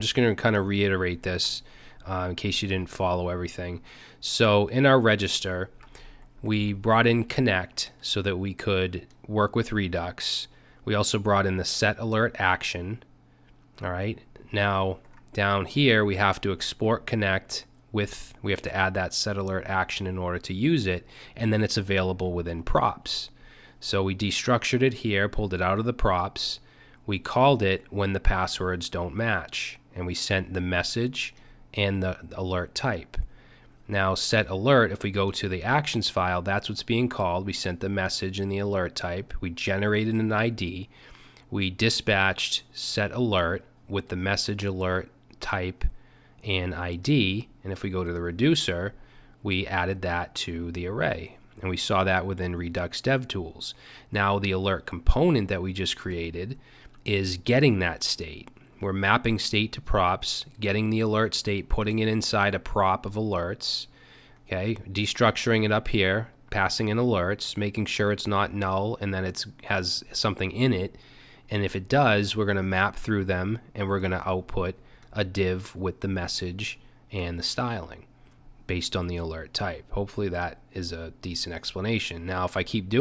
just going to kind of reiterate this in case you didn't follow everything. So in our register, we brought in connect so that we could work with Redux. We also brought in the set alert action. All right. Now down here we have to export connect with, we have to add that set alert action in order to use it, and then it's available within props. So we destructured it here, pulled it out of the props. We called it when the passwords don't match, and we sent the message and the alert type. Now set alert, if we go to the actions file, that's what's being called. We sent the message and the alert type. We generated an ID. We dispatched set alert with the message, alert type, and ID. And if we go to the reducer, we added that to the array. And we saw that within Redux DevTools. Now the alert component that we just created is getting that state. We're mapping state to props, getting the alert state, putting it inside a prop of alerts, okay, destructuring it up here, passing in alerts, making sure it's not null and then it has something in it. And if it does, we're going to map through them and we're going to output a div with the message and the styling based on the alert type. Hopefully that is a decent explanation. Now, if I keep doing